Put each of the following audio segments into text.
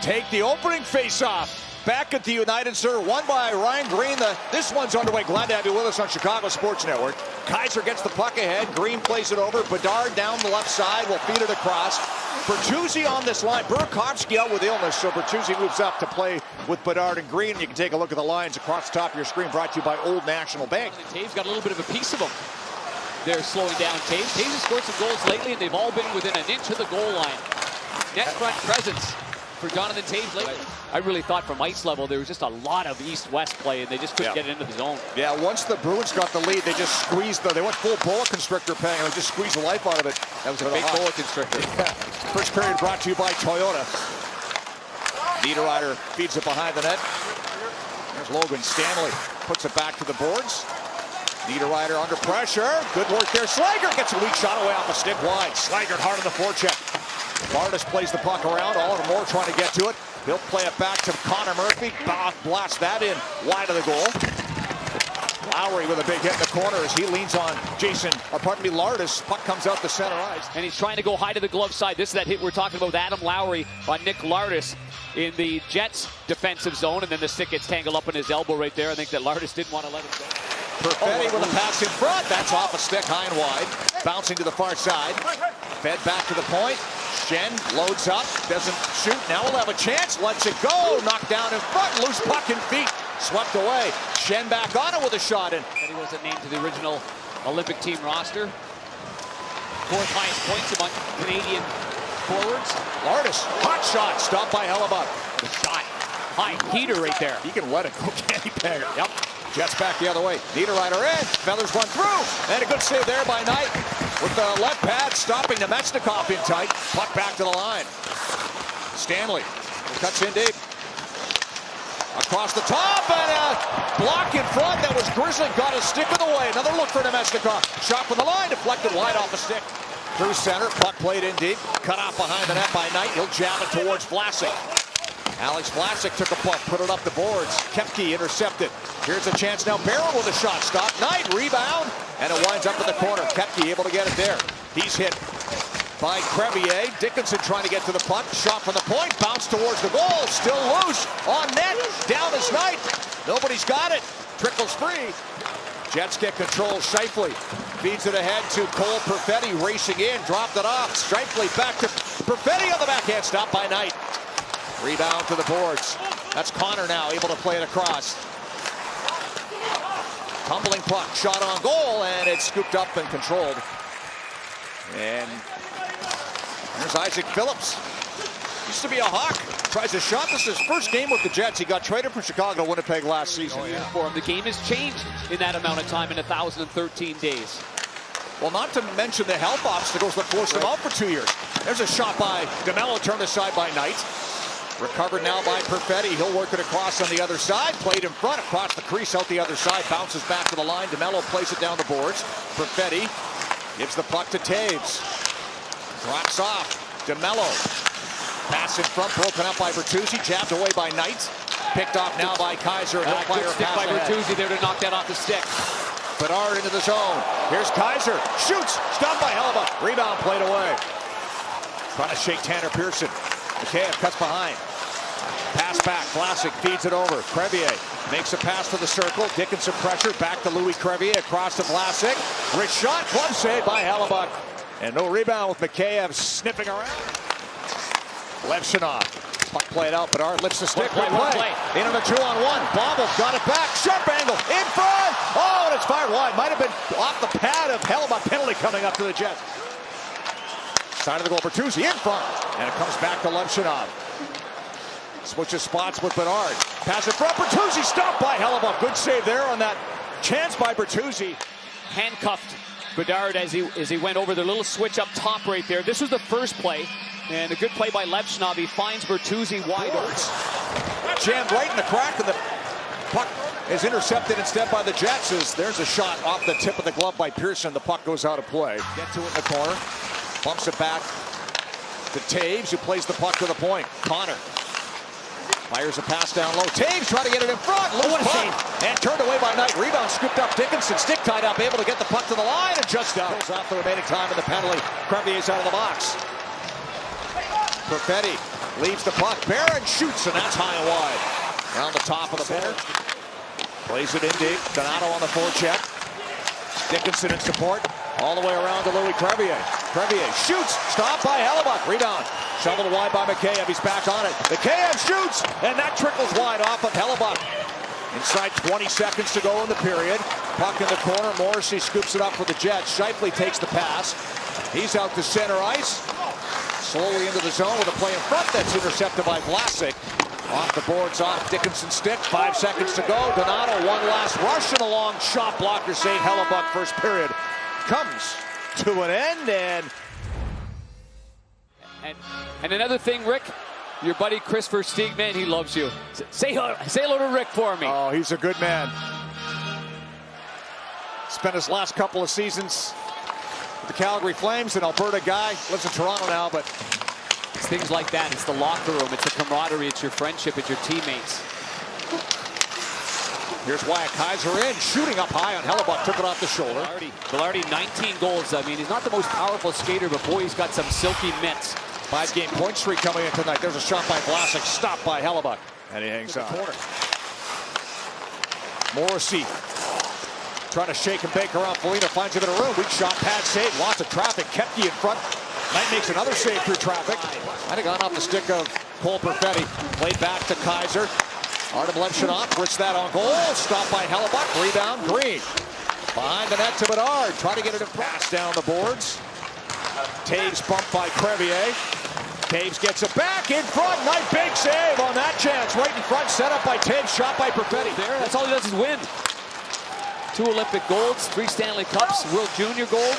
take the opening face-off. Back at the United Center, won by Ryan Green. This one's underway. Glad to have you with us on Chicago Sports Network. Kaiser gets the puck ahead. Green plays it over. Bedard down the left side will feed it across. Bertuzzi on this line. Burakovsky out with illness, so Bertuzzi moves up to play with Bedard and Green. You can take a look at the lines across the top of your screen, brought to you by Old National Bank. Taves got a little bit of a piece of them. They're slowing down Taves. Taves has scored some goals lately, and they've all been within an inch of the goal line. Net front presence for Jonathan Taves lately. I really thought from ice level there was just a lot of east-west play, and they just couldn't get into the zone. Yeah, once the Bruins got the lead, they just squeezed they went full boa constrictor paying, and just squeezed the life out of it. That was a big boa constrictor. First period brought to you by Toyota. Niederreiter feeds it behind the net. There's Logan Stanley, puts it back to the boards. Niederreiter under pressure. Good work there. Slager gets a weak shot away off the stick wide. Slager hard on the forecheck. Vardis plays the puck around. Oliver Moore trying to get to it. He'll play it back to Connor Murphy. Blast that in wide of the goal. Lowry with a big hit in the corner as he leans on Lardis. Puck comes out the center ice. And he's trying to go high to the glove side. This is that hit we're talking about with Adam Lowry on Nick Lardis in the Jets defensive zone. And then the stick gets tangled up in his elbow right there. I think that Lardis didn't want to let him go. Perfetti with a pass in front. That's off a stick high and wide. Bouncing to the far side. Fed back to the point. Shen loads up, doesn't shoot. Now we'll have a chance. Lets it go. Knocked down in front. Loose puck and feet. Swept away. Shen back on it with a shot. And he wasn't named to the original Olympic team roster. Fourth highest points among Canadian forwards. Lardis, hot shot. Stopped by Hellebuck. The shot. High heater right there. He can let it go, can't he, Panger? Yep. Jets back the other way. Niederreiter in. Feathers run through. And a good save there by Knight. With the left pad stopping Nemechnikov in tight. Puck back to the line. Stanley cuts in deep. Across the top and a block in front. That was Grizzly. Got his stick in the way. Another look for Nemechnikov. Shot from the line. Deflected wide off the stick. Through center. Puck played in deep. Cut off behind the net by Knight. He'll jab it towards Vlasic. Alex Vlasic took a puck, put it up the boards. Kepke intercepted. Here's a chance now. Barron with a shot. Stop. Knight rebound. And it winds up in the corner. Kepke able to get it there. He's hit by Crevier. Dickinson trying to get to the puck. Shot from the point. Bounce towards the goal. Still loose. On net. Down is Knight. Nobody's got it. Trickles free. Jets get control. Scheifele feeds it ahead to Cole Perfetti. Racing in. Dropped it off. Scheifele back to Perfetti on the backhand. Stopped by Knight. Rebound to the boards. That's Connor now able to play it across. Tumbling puck, shot on goal, and it's scooped up and controlled. And there's Isaac Phillips. Used to be a Hawk. Tries a shot. This is his first game with the Jets. He got traded from Chicago to Winnipeg last season. For him, the game has changed in that amount of time, in 1,013 days. Well, not to mention the health obstacles that forced him out for 2 years. There's a shot by DeMello, turned aside by Knight. Recovered now by Perfetti. He'll work it across on the other side. Played in front, across the crease, out the other side. Bounces back to the line. DeMello plays it down the boards. Perfetti gives the puck to Taves. Drops off. DeMello. Pass in front, broken up by Bertuzzi. Jabbed away by Knight. Picked off now by Kaiser. Good stick by Bertuzzi there to knock that off the stick. Bedard into the zone. Here's Kaiser. Shoots. Stopped by Hellebuck. Rebound played away. Trying to shake Tanner Pearson. Mikheyev cuts behind. Pass back. Vlasic feeds it over. Crevier makes a pass to the circle. Dickinson pressure. Back to Louis Crevier. Across to Vlasic. Rich shot. Glove save by Hellebuck. And no rebound with Mikheyev sniffing around. Levshinov. Puck played out. Bedard lifts the stick. Play. In on a 2-on-1. Bobble got it back. Sharp angle. In front. Oh, and it's fired wide. Might have been off the pad of Hellebuck. Penalty coming up to the Jets. Side of the goal, Bertuzzi in front. And it comes back to Levshinov. Switches spots with Bedard. Pass in front, Bertuzzi stopped by Hellebuck. Good save there on that chance by Bertuzzi. Handcuffed Bedard as he went over the little switch up top right there. This was the first play. And a good play by Levshinov. He finds Bertuzzi wide open. Jammed right in the crack, and the puck is intercepted instead by the Jets. There's a shot off the tip of the glove by Pearson. The puck goes out of play. Get to it in the corner. Bumps it back to Taves, who plays the puck to the point. Connor fires a pass down low. Taves trying to get it in front. Loose puck. And turned away by Knight. Rebound scooped up. Dickinson stick tied up, able to get the puck to the line, and just out. Goes off the remaining time in the penalty. Crevier's out of the box. Perfetti leaves the puck. Barron shoots, and that's high and wide. Down the top of the board. Plays it in deep. Donato on the forecheck. Dickinson in support. All the way around to Louis Crevier. Crevier shoots. Stopped by Hellebuck. Rebound. Shoveled wide by Mikheyev. He's back on it. Mikheyev shoots, and that trickles wide off of Hellebuck. Inside 20 seconds to go in the period. Puck in the corner. Morrissey scoops it up for the Jets. Scheifele takes the pass. He's out to center ice. Slowly into the zone with a play in front that's intercepted by Vlasic. Off the boards, off Dickinson's stick. 5 seconds to go. Donato, one last rush and a long shot blocker save. Hellebuck first period comes to an end. And another thing, Rick, your buddy Chris Versteeg, man, he loves you. Say hello to Rick for me. Oh, he's a good man. Spent his last couple of seasons with the Calgary Flames, an Alberta guy. Lives in Toronto now, but it's things like that. It's the locker room. It's the camaraderie. It's your friendship. It's your teammates. Here's Wyatt Kaiser in, shooting up high on Hellebuck. Took it off the shoulder. Velarde, 19 goals. I mean, he's not the most powerful skater, but boy, he's got some silky mitts. 5-game point streak coming in tonight. There's a shot by Vlasic, stopped by Hellebuck. And he hangs on. Morrissey trying to shake and bake around Foligno, finds him in a room. Weak shot, pad save, lots of traffic. Kepke in front. Knight makes another save through traffic. Might have gone off the stick of Cole Perfetti. Played back to Kaiser. Artem Levchinov puts that on goal. Stopped by Hellebuck. Rebound, Green. Behind the net to Bedard. Trying to get it to pass down the boards. Taves bumped by Crevier. Taves gets it back in front. Knight, big save on that chance. Right in front, set up by Taves, shot by Perfetti. There, that's all he does is win. 2 Olympic golds, 3 Stanley Cups, World Junior gold.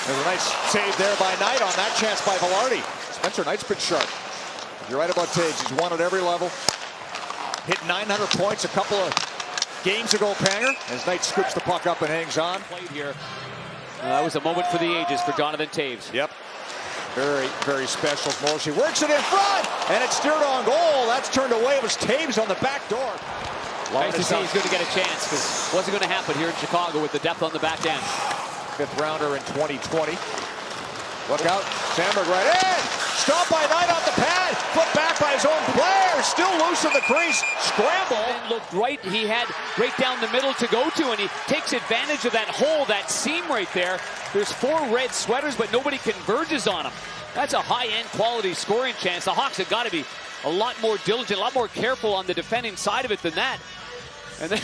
There's a nice save there by Knight on that chance by Velarde. Spencer Knight's been sharp. You're right about Taves. He's won at every level. Hit 900 points a couple of games ago, Panger, as Knight scoops the puck up and hangs on. Played here. That was a moment for the ages for Jonathan Taves. Yep. Very, very special. Morrissey works it in front, and it's steered on goal. That's turned away. It was Taves on the back door. Nice to see he's going to get a chance, because it wasn't going to happen here in Chicago with the depth on the back end. 5th rounder in 2020. Look out. Sandberg right in. Stopped by Knight off the pad. Put back by his own player. Still loose in the crease. Scramble. And looked right. He had right down the middle to go to, and he takes advantage of that hole, that seam right there. There's 4 red sweaters, but nobody converges on him. That's a high-end quality scoring chance. The Hawks have got to be a lot more diligent, a lot more careful on the defending side of it than that. And then,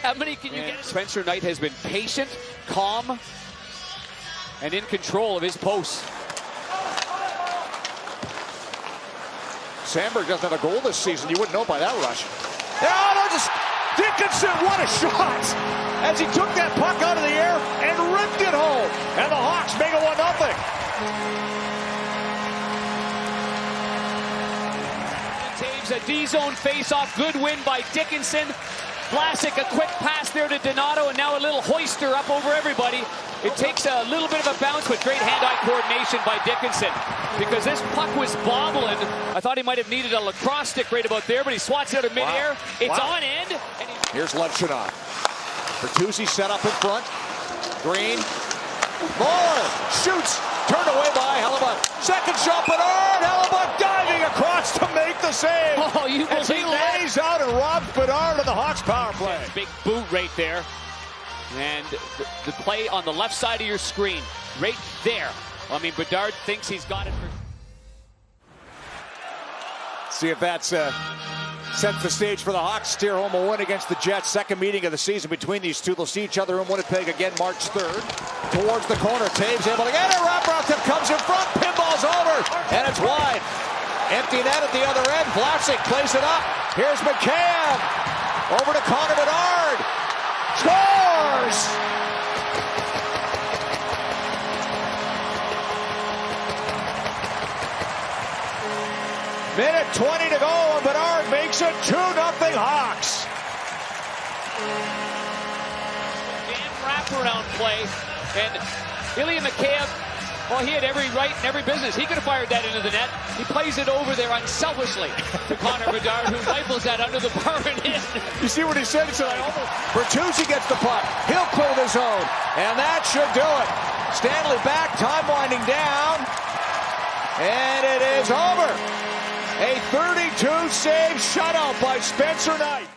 how many can you get? Spencer Knight has been patient, calm, and in control of his posts. Sandberg doesn't have a goal this season. You wouldn't know by that rush. Oh, just Dickinson, what a shot! As he took that puck out of the air and ripped it home. And the Hawks make it 1-0. Taves, a D-zone face-off. Good win by Dickinson. Vlasic, a quick pass there to Donato, and now a little hoister up over everybody. It takes a little bit of a bounce, but great hand-eye coordination by Dickinson, because this puck was bobbling. I thought he might have needed a lacrosse stick right about there, but he swats it out of midair. Wow. It's on end. And here's Levchinov. Bertuzzi set up in front. Green. Moore shoots. Turned away by Hellebuck. Second shot, Bedard. Hellebuck diving across to make the save. Oh, you as he lays out and robs Bedard on the Hawks power play. Big boot right there. And the play on the left side of your screen, right there. I mean, Bedard thinks he's got it. See if that's sets the stage for the Hawks. Steer home a win against the Jets. Second meeting of the season between these two. They'll see each other in Winnipeg again March 3rd. Towards the corner, Taves able to get it. Wraparound tip comes in front. Pinball's over, and it's wide. Empty net at the other end. Vlasic plays it up. Here's Mikheyev. Over to Connor Bedard. Scores! Minute 20 to go, and Bedard makes it 2-0 Hawks. Damn wraparound play, and Ilya Mikheyev, well, he had every right and every business. He could have fired that into the net. He plays it over there unselfishly to Connor Bedard, who rifles that under the bar and in. You see what he said? He said, Bertuzzi gets the puck. He'll clear the zone, and that should do it. Stanley back, time winding down, and it's over. A 32-save shutout by Spencer Knight.